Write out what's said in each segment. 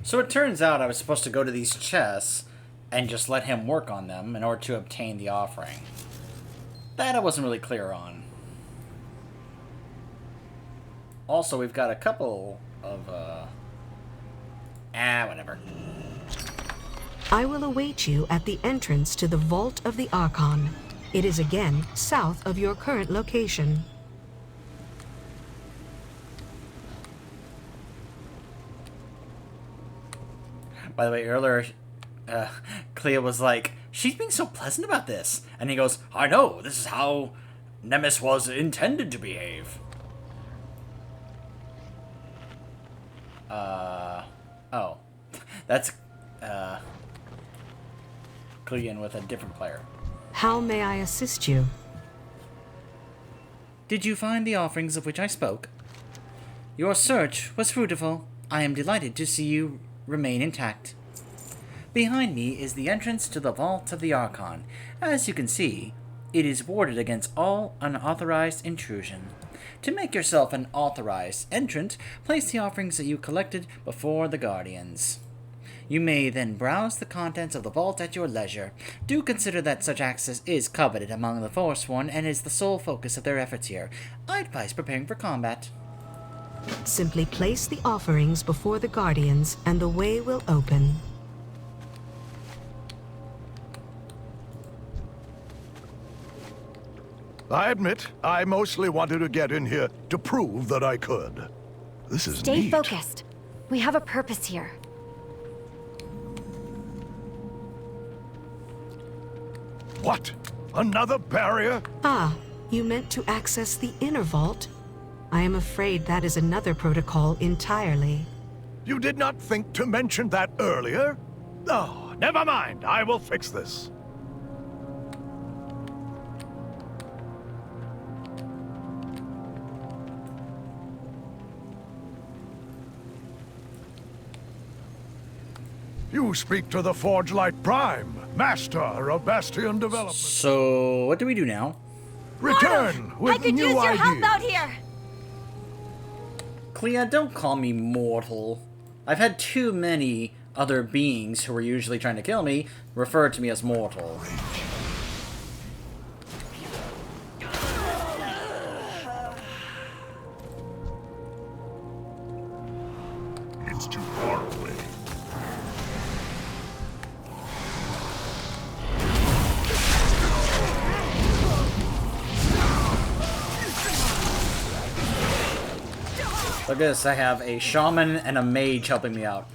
So it turns out I was supposed to go to these chests and just let him work on them in order to obtain the offering. That I wasn't really clear on. Also, we've got a couple of, whatever. I will await you at the entrance to the Vault of the Archon. It is again south of your current location. By the way, earlier, Clea was like, she's being so pleasant about this. And he goes, I know, this is how Nemesis was intended to behave. Oh. That's, Clea with a different player. How may I assist you? Did you find the offerings of which I spoke? Your search was fruitful. I am delighted to see you remain intact. Behind me is the entrance to the Vault of the Archon. As you can see, it is warded against all unauthorized intrusion. To make yourself an authorized entrant, place the offerings that you collected before the Guardians. You may then browse the contents of the vault at your leisure. Do consider that such access is coveted among the Forsworn and is the sole focus of their efforts here. I advise preparing for combat. Simply place the offerings before the Guardians and the way will open. I admit, I mostly wanted to get in here to prove that I could. This is Stay neat. focused. We have a purpose here. What? Another barrier? Ah, you meant to access the inner vault? I am afraid that is another protocol entirely. You did not think to mention that earlier? Oh, never mind. I will fix this. You speak to the Forge Light Prime, master of Bastion development. So, what do we do now? Return with I could new use your help ideas. out here! Clea, don't call me mortal. I've had too many other beings who are usually trying to kill me refer to me as mortal. It's too far away. Look at this, I have a shaman and a mage helping me out.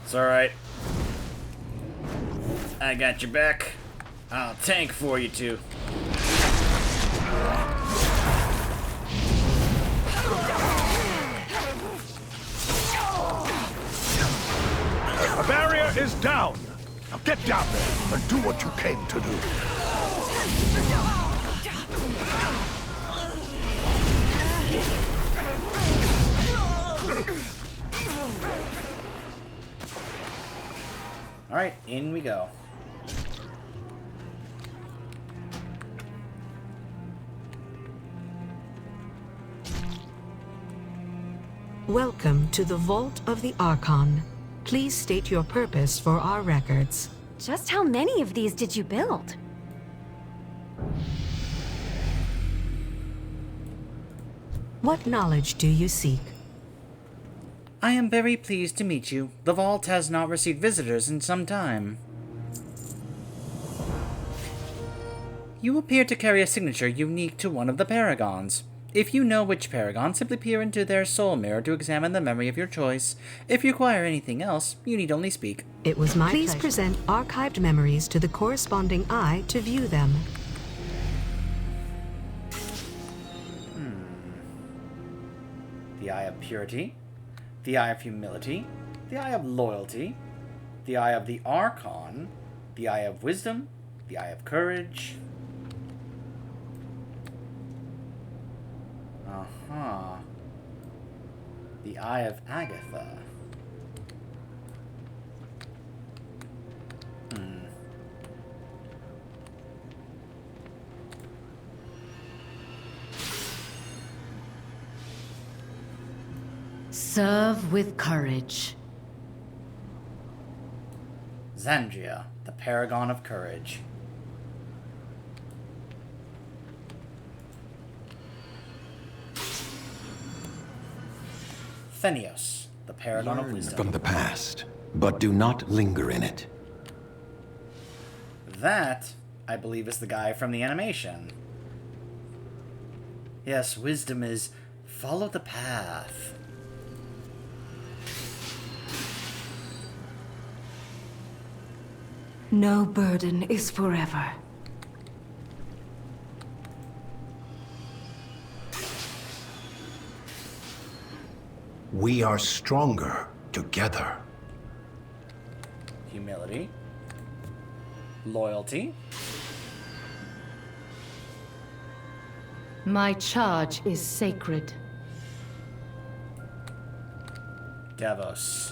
It's alright. I got your back. I'll tank for you two. The barrier is down. Now get down there and do what you came to do. Alright, in we go. Welcome to the Vault of the Archon. Please state your purpose for our records. Just how many of these did you build? What knowledge do you seek? I am very pleased to meet you. The vault has not received visitors in some time. You appear to carry a signature unique to one of the Paragons. If you know which Paragon, simply peer into their soul mirror to examine the memory of your choice. If you require anything else, you need only speak. It was my Please present archived memories to the corresponding eye to view them. The Eye of Purity, the Eye of Humility, the Eye of Loyalty, the Eye of the Archon, the Eye of Wisdom, the Eye of Courage. The Eye of Agatha. Serve with courage. Xandria, the paragon of courage. Phenios, the paragon of Learn wisdom. from the past, but do not linger in it. That, I believe, is the guy from the animation. Yes, wisdom is follow the path. No burden is forever. We are stronger together. Humility. Loyalty. My charge is sacred. Devos.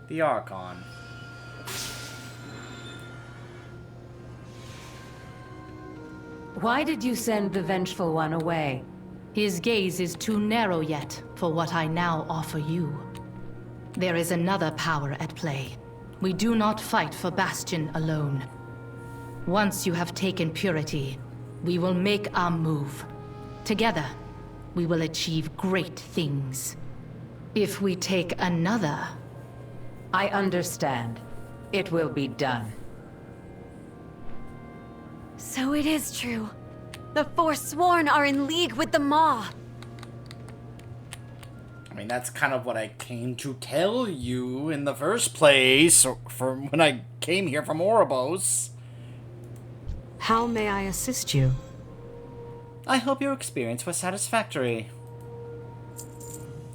The Archon. Why did you send the Vengeful One away? His gaze is too narrow yet for what I now offer you. There is another power at play. We do not fight for Bastion alone. Once you have taken Purity, we will make our move. Together, we will achieve great things. If we take another... I understand. It will be done. So it is true. The Forsworn are in league with the Maw. I mean, that's kind of what I came to tell you in the first place, from when I came here from Ouroboros. How may I assist you? I hope your experience was satisfactory.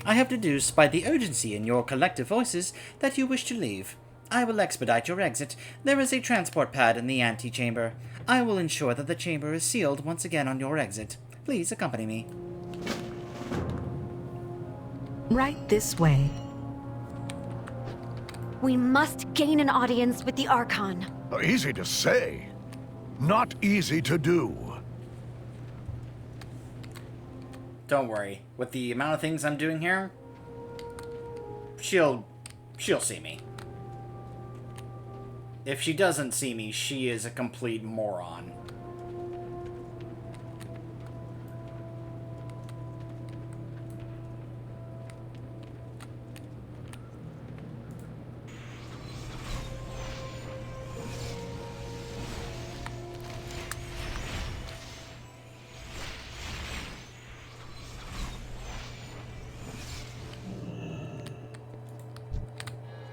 I have deduced by the urgency in your collective voices that you wish to leave. I will expedite your exit. There is a transport pad in the antechamber. I will ensure that the chamber is sealed once again on your exit. Please accompany me. Right this way. We must gain an audience with the Archon. Easy to say, not easy to do. Don't worry. With the amount of things I'm doing here, she'll see me. If she doesn't see me, she is a complete moron.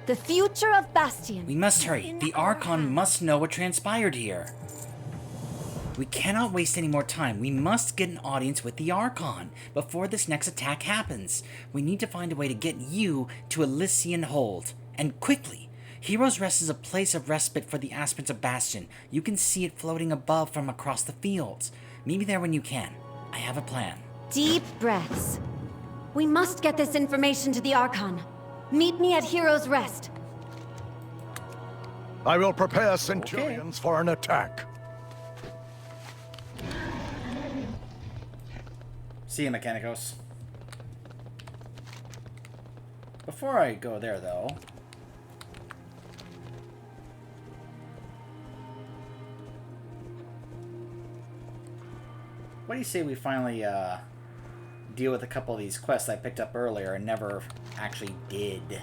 The future of Bastion. We must hurry. The Archon must know what transpired here. We cannot waste any more time. We must get an audience with the Archon before this next attack happens. We need to find a way to get you to Elysian Hold. And quickly. Heroes Rest is a place of respite for the aspirants of Bastion. You can see it floating above from across the fields. Meet me there when you can. I have a plan. Deep breaths. We must get this information to the Archon. Meet me at Heroes Rest. I will prepare Centurions for an attack. See you, Mechanicos. Before I go there, though... what do you say we finally, deal with a couple of these quests I picked up earlier and never actually did?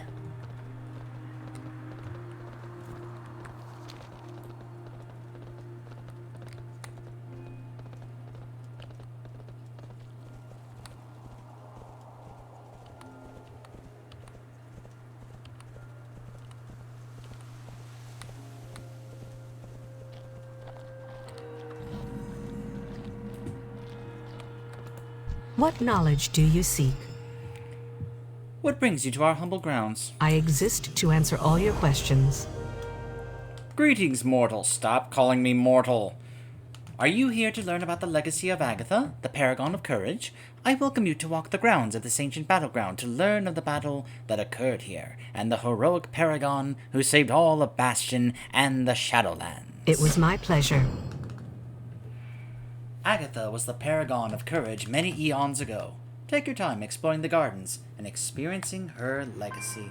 What knowledge do you seek? What brings you to our humble grounds? I exist to answer all your questions. Greetings, mortal. Stop calling me mortal. Are you here to learn about the legacy of Agatha, the paragon of courage? I welcome you to walk the grounds of this ancient battleground to learn of the battle that occurred here, and the heroic paragon who saved all of Bastion and the Shadowlands. It was my pleasure. Agatha was the paragon of courage many eons ago. Take your time exploring the gardens and experiencing her legacy.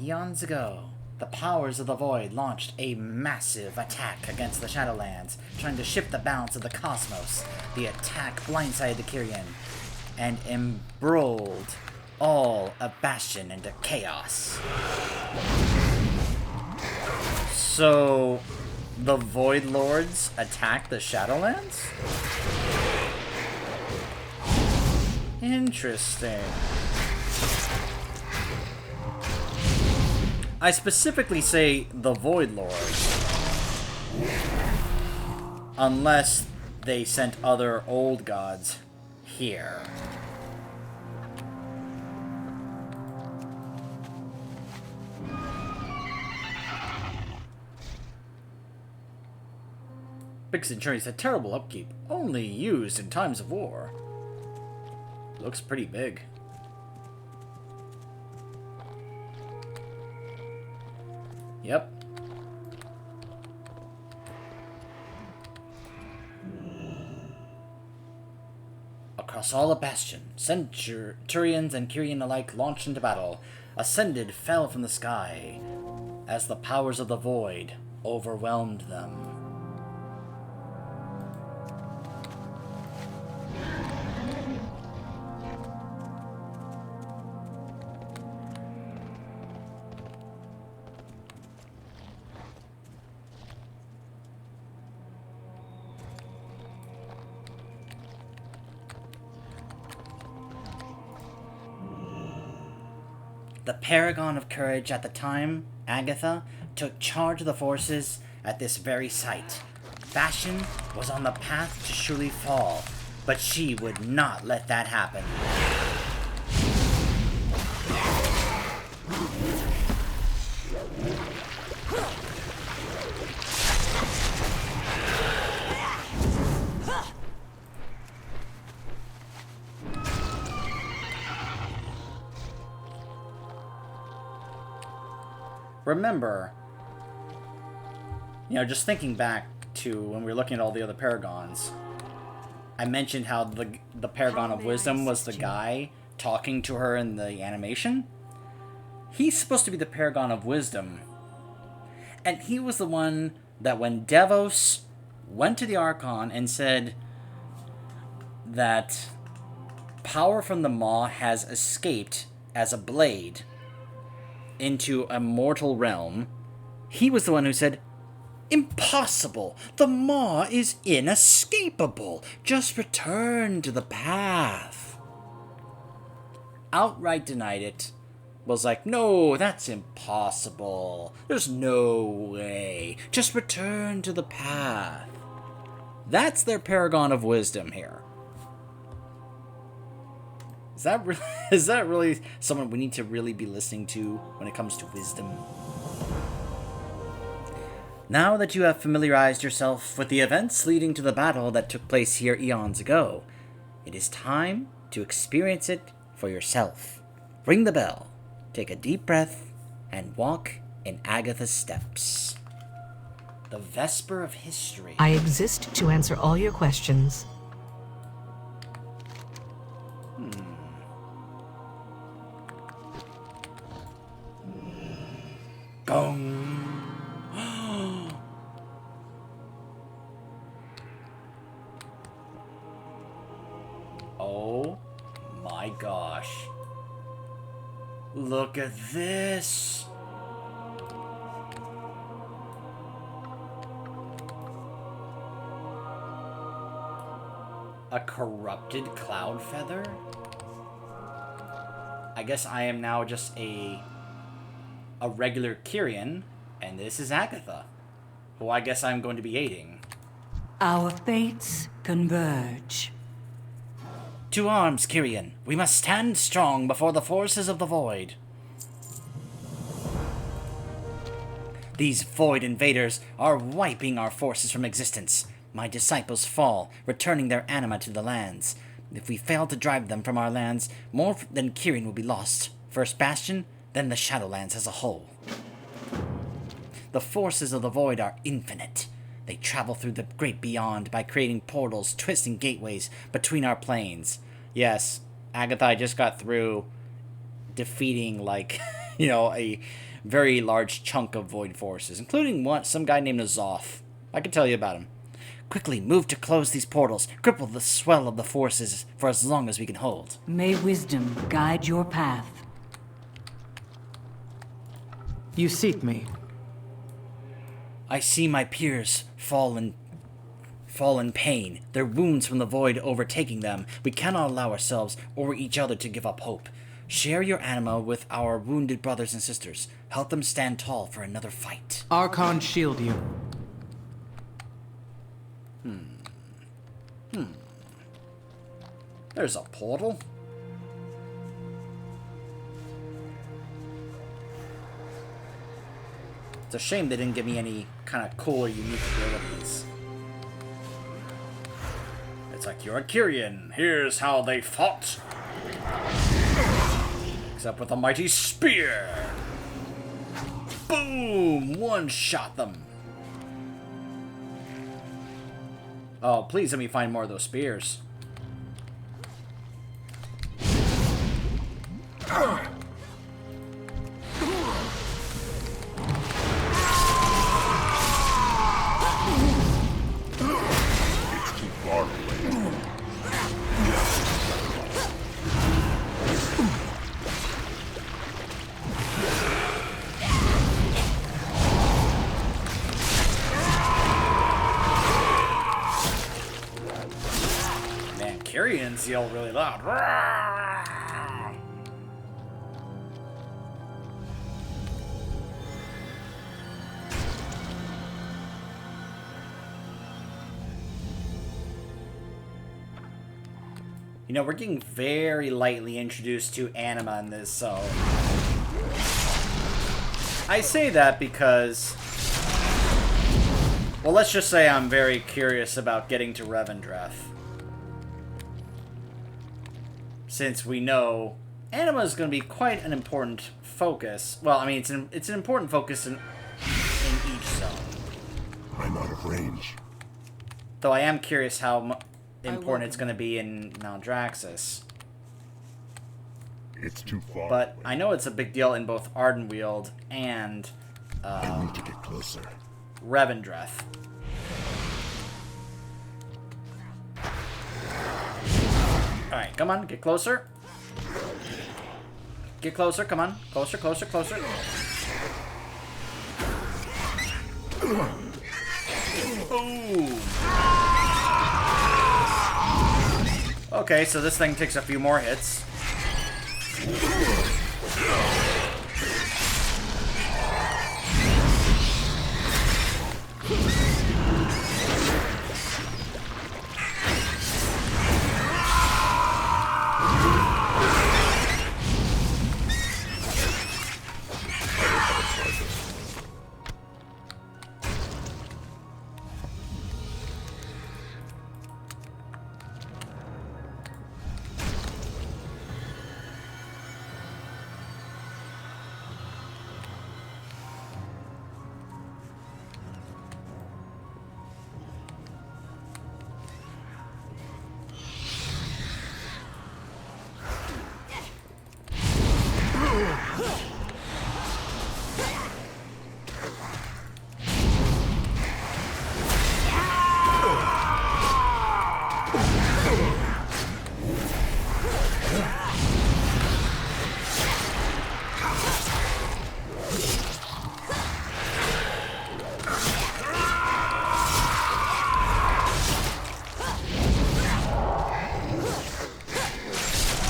Eons ago, the powers of the Void launched a massive attack against the Shadowlands, trying to shift the balance of the cosmos. The attack blindsided the Kyrian and embroiled all of Bastion into chaos. So, the Void Lords attacked the Shadowlands? Interesting. I specifically say the Void Lords, unless they sent other old gods here. Big Centurions had terrible upkeep, only used in times of war. Looks pretty big. Yep. Across all of Bastion, Centurions and Kyrian alike launched into battle. Ascended fell from the sky as the powers of the Void overwhelmed them. The Paragon of Courage at the time, Agatha, took charge of the forces at this very site. Bastion was on the path to surely fall, but she would not let that happen. Remember, just thinking back to when we were looking at all the other Paragons, I mentioned how the Paragon of Wisdom was the guy talking to her in the animation. He's supposed to be the Paragon of Wisdom. And he was the one that when Devos went to the Archon and said that power from the Maw has escaped as a blade into a mortal realm, he was the one who said, "Impossible! The Maw is inescapable! Just return to the path!" Outright denied it. Was like, "No, that's impossible. There's no way. Just return to the path." That's their Paragon of Wisdom here. Is that really someone we need to really be listening to when it comes to wisdom? Now that you have familiarized yourself with the events leading to the battle that took place here eons ago, it is time to experience it for yourself. Ring the bell, take a deep breath, and walk in Agatha's steps. The Vesper of History. I exist to answer all your questions. Gong. Oh my gosh. Look at this. A corrupted cloud feather? I guess I am now just a regular Kyrian, and this is Agatha, who I guess I'm going to be aiding. Our fates converge. To arms, Kyrian. We must stand strong before the forces of the Void. These Void invaders are wiping our forces from existence. My disciples fall, returning their anima to the lands. If we fail to drive them from our lands, more than Kyrian will be lost. First Bastion, then the Shadowlands as a whole. The forces of the Void are infinite. They travel through the great beyond by creating portals, twisting gateways between our planes. Yes, Agatha, I just got through defeating, a very large chunk of Void forces, including some guy named Azoth. I can tell you about him. Quickly, move to close these portals. Cripple the swell of the forces for as long as we can hold. May wisdom guide your path. You seek me. I see my peers fall in pain, their wounds from the void overtaking them. We cannot allow ourselves or each other to give up hope. Share your anima with our wounded brothers and sisters. Help them stand tall for another fight. Archon shield you. There's a portal. It's a shame they didn't give me any kind of cool or unique abilities. It's like, you're a Kyrian. Here's how they fought. Except with a mighty spear. Boom! One-shot them. Oh, please let me find more of those spears. Kyrians yell really loud. You know, we're getting very lightly introduced to anima in this, so... I say that because... Well, let's just say I'm very curious about getting to Revendreth. Since we know anima is going to be quite an important focus. Well, I mean, it's an important focus in each zone. I'm out of range. Though I am curious how important it's going to be in Mount Draxus. It's too far. But I know it's a big deal in both Ardenweald and I need to get closer. Revendreth. Alright, come on, get closer. Get closer, come on. Closer, closer, closer. Ooh. Okay, so this thing takes a few more hits.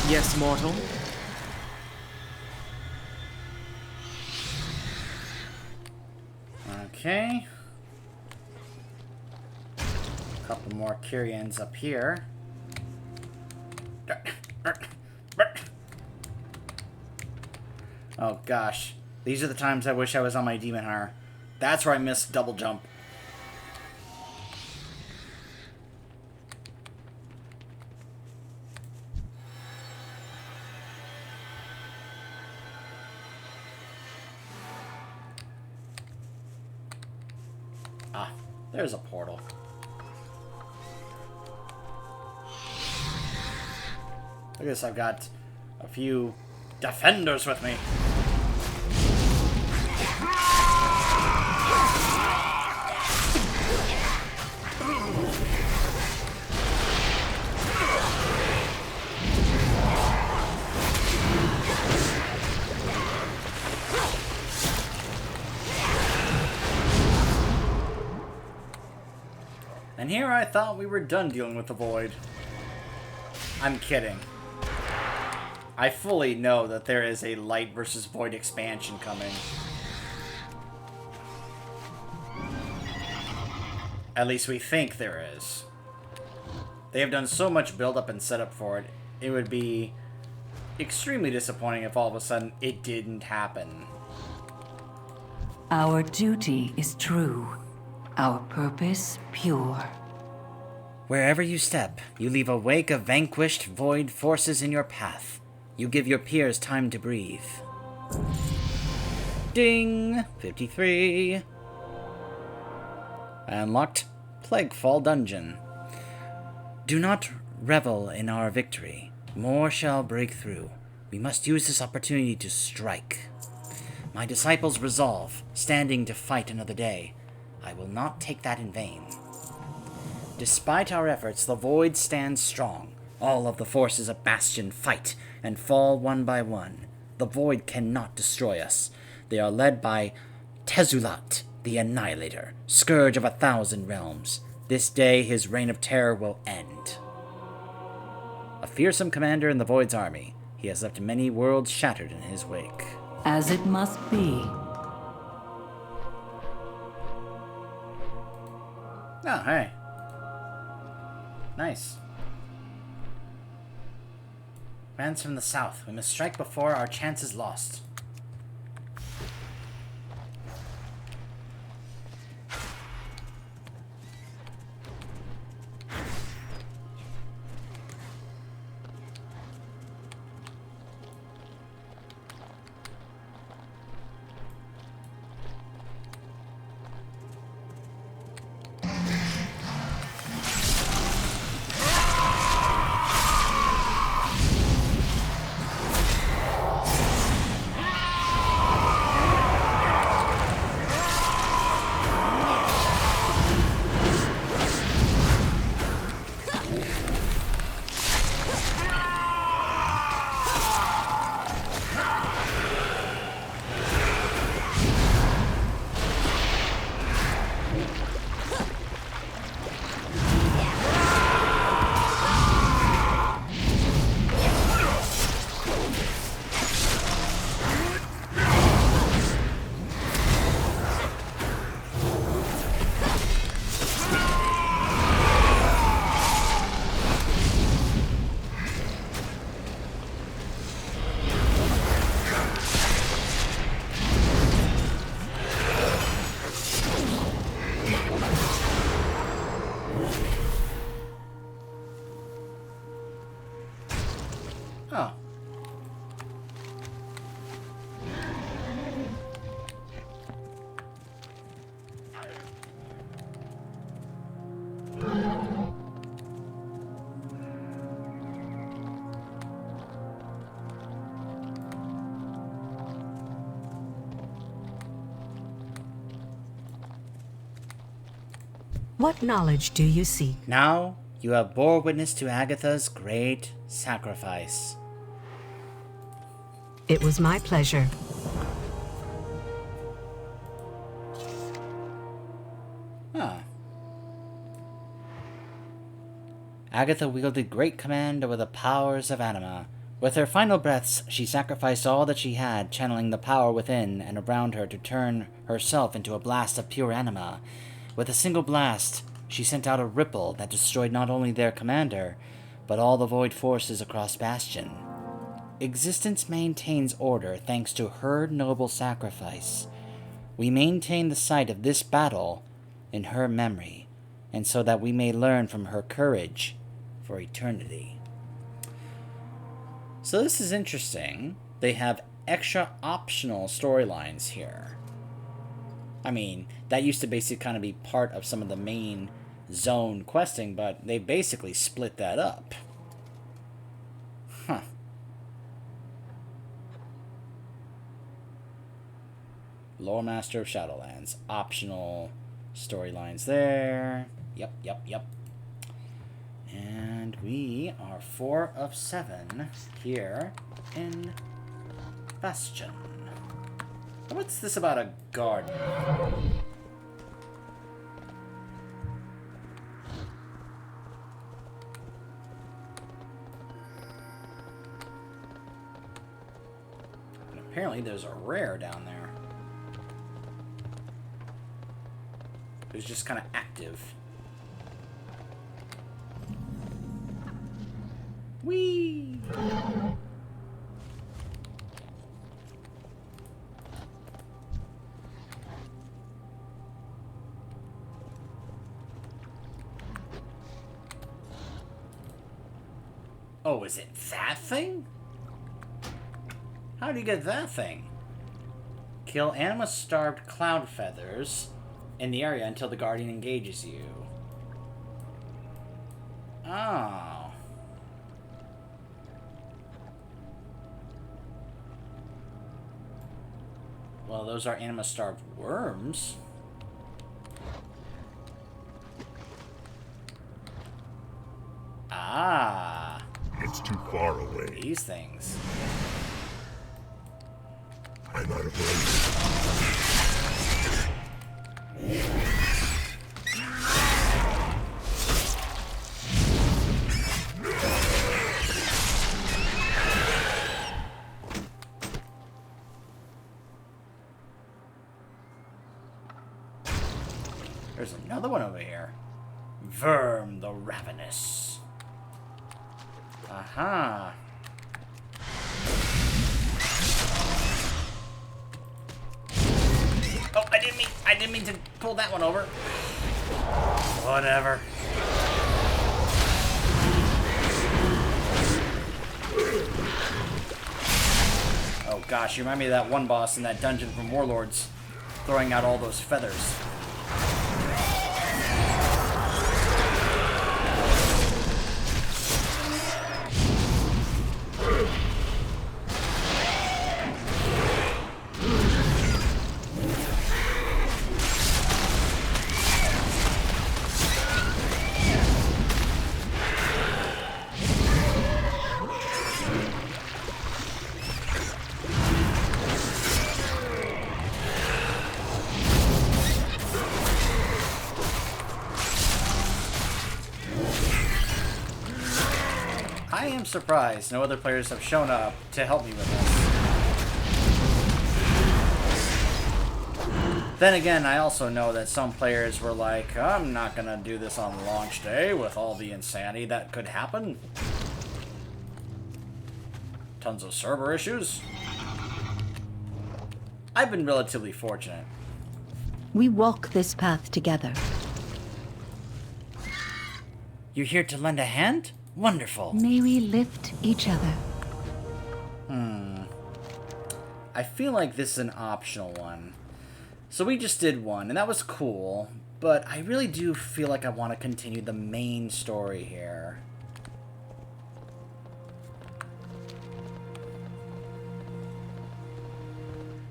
Yes, mortal. Okay. A couple more Kyrians up here. Oh gosh. These are the times I wish I was on my Demon Hunter. That's where I missed double jump. Ah, there's a portal. Look at this, I've got a few defenders with me. here I thought we were done dealing with the Void. I'm kidding. I fully know that there is a Light versus Void expansion coming. At least we think there is. They have done so much build-up and setup for it, it would be extremely disappointing if all of a sudden it didn't happen. Our duty is true. Our purpose pure. Wherever you step, you leave a wake of vanquished Void forces in your path. You give your peers time to breathe. Ding! 53. Unlocked Plaguefall Dungeon. Do not revel in our victory. More shall break through. We must use this opportunity to strike. My disciples resolve, standing to fight another day. I will not take that in vain. Despite our efforts, the Void stands strong. All of the forces of Bastion fight and fall one by one. The Void cannot destroy us. They are led by Tezulat, the Annihilator, scourge of 1,000 realms. This day his reign of terror will end. A fearsome commander in the Void's army. He has left many worlds shattered in his wake. As it must be. Oh, hey. Nice. Bands from the south. We must strike before our chance is lost. Oh. What knowledge do you seek? Now you have bore witness to Agatha's great sacrifice. It was my pleasure. Huh. Agatha wielded great command over the powers of anima. With her final breaths, she sacrificed all that she had, channeling the power within and around her to turn herself into a blast of pure anima. With a single blast, she sent out a ripple that destroyed not only their commander, but all the Void forces across Bastion. Existence maintains order thanks to her noble sacrifice. We maintain the site of this battle in her memory, and so that we may learn from her courage for eternity. So this is interesting. They have extra optional storylines here. I mean, that used to basically kind of be part of some of the main zone questing, but they basically split that up. Huh. Lore Master of Shadowlands. Optional storylines there. Yep. And we are 4 of 7 here in Bastion. What's this about a garden? Apparently there's a rare down there. Who's just kind of active. Whee! Oh, is it that thing? How do you get that thing? Kill anima-starved cloud feathers in the area until the guardian engages you. Oh. Well, those are anima-starved worms. Ah. It's too far away. These things. I'm out of range. There's another one over here. Verm the Ravenous. Aha. Oh, I didn't mean to pull that one over. Whatever. Oh gosh, you remind me of that one boss in that dungeon from Warlords, throwing out all those feathers. I am surprised no other players have shown up to help me with this. Then again, I also know that some players were like, I'm not gonna do this on launch day with all the insanity that could happen. Tons of server issues. I've been relatively fortunate. We walk this path together. You're here to lend a hand? Wonderful. May we lift each other? I feel like this is an optional one. So we just did one, and that was cool, but I really do feel like I want to continue the main story here.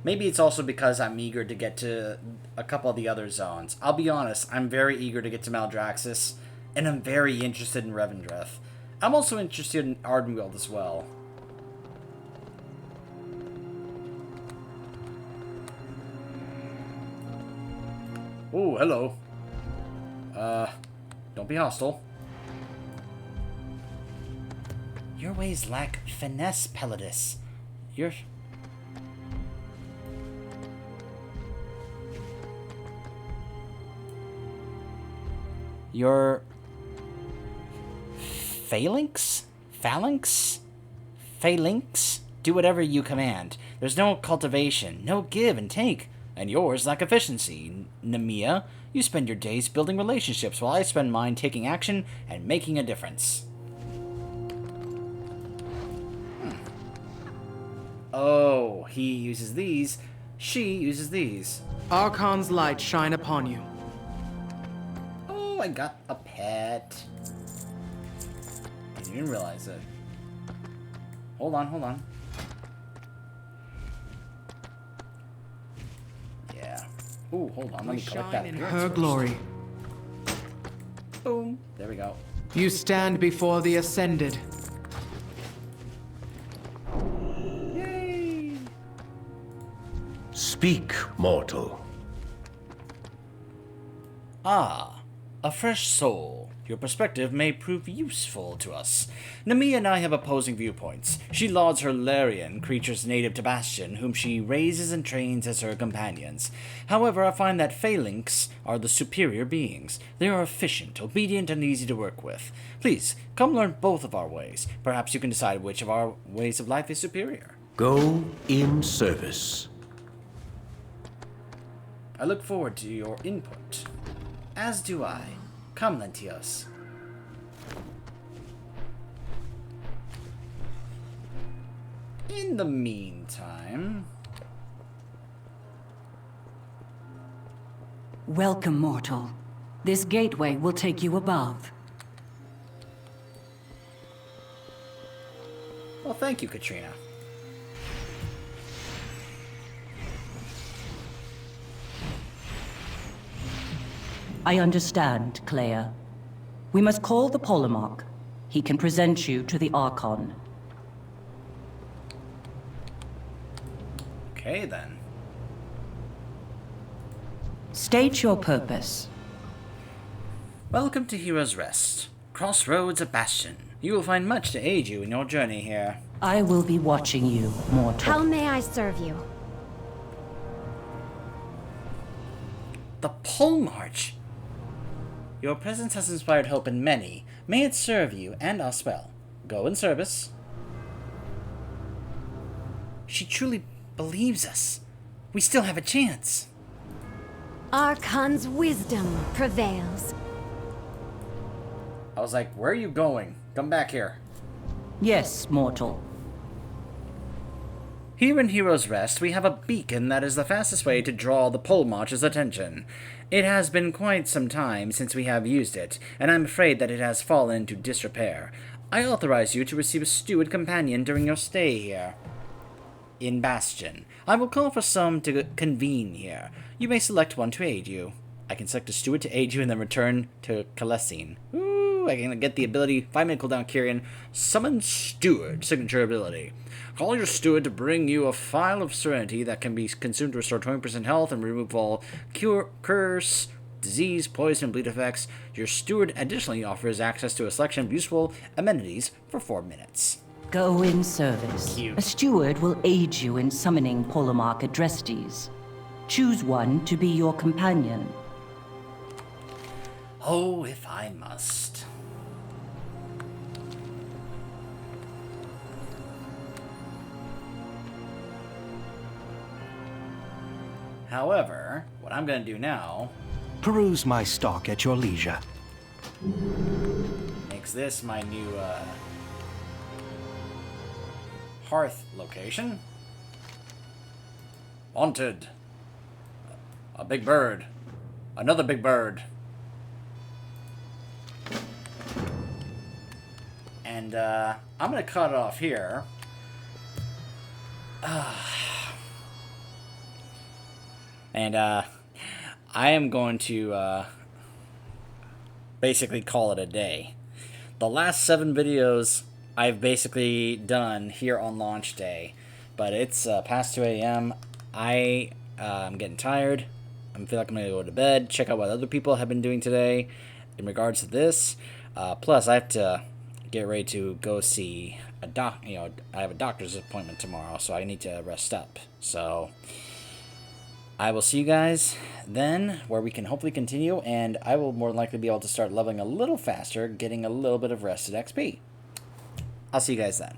Maybe it's also because I'm eager to get to a couple of the other zones. I'll be honest, I'm very eager to get to Maldraxxus, and I'm very interested in Revendreth. I'm also interested in Ardenweald as well. Oh, hello. Don't be hostile. Your ways lack finesse, Pelidus. Your phalanx? Phalanx? Do whatever you command. There's no cultivation, no give and take, and yours lack efficiency. Nemia, you spend your days building relationships while I spend mine taking action and making a difference. Oh, he uses these. She uses these. Archon's light shine upon you. Oh, I got a pet. Didn't even realize it. Hold on. Yeah. Ooh, hold on. Let me collect that Shine in appearance her first. glory. Boom. There we go. You stand before the Ascended. Yay! Speak, mortal. Ah, A fresh soul. Your perspective may prove useful to us. Nami and I have opposing viewpoints. She lauds her Larian, creatures native to Bastion, whom she raises and trains as her companions. However, I find that Phalanx are the superior beings. They are efficient, obedient, and easy to work with. Please, come learn both of our ways. Perhaps you can decide which of our ways of life is superior. Go in service. I look forward to your input. As do I. Come, Lentios. In the meantime... Welcome, mortal. This gateway will take you above. Well, thank you, Katrina. I understand, Clea. We must call the Polemarch. He can present you to the Archon. Okay, then. State your purpose. Welcome to Hero's Rest, crossroads of Bastion. You will find much to aid you in your journey here. I will be watching you, mortal. How may I serve you? The Pole March! Your presence has inspired hope in many. May it serve you and us well. Go in service. She truly believes us. We still have a chance. Archon's wisdom prevails. I was like, where are you going? Come back here. Yes, mortal. Here in Hero's Rest, we have a beacon that is the fastest way to draw the Pole March's attention. It has been quite some time since we have used it, and I'm afraid that it has fallen into disrepair. I authorize you to receive a steward companion during your stay here. In Bastion. I will call for some to convene here. You may select one to aid you. I can select a steward to aid you and then return to Kalesine. Ooh, I can get the ability, 5-minute cooldown Kyrian, Summon Steward, signature ability. Call your steward to bring you a Phial of Serenity that can be consumed to restore 20% health and remove all curse, disease, poison, and bleed effects. Your steward additionally offers access to a selection of useful amenities for 4 minutes. Go in service. Cute. A steward will aid you in summoning Polemarch Adrestes. Choose one to be your companion. Oh, if I must. However, what I'm going to do now... Peruse my stock at your leisure. makes this my new, Hearth location. Wanted. A big bird. Another big bird. And, I'm gonna cut it off here. And, I am going to, basically call it a day. The last 7 videos I've basically done here on launch day. But it's, past 2 a.m. I'm getting tired. I feel like I'm gonna go to bed, check out what other people have been doing today in regards to this. Plus, I have to get ready to go see a I have a doctor's appointment tomorrow, so I need to rest up. So, I will see you guys then, where we can hopefully continue, and I will more than likely be able to start leveling a little faster, getting a little bit of rested XP. I'll see you guys then.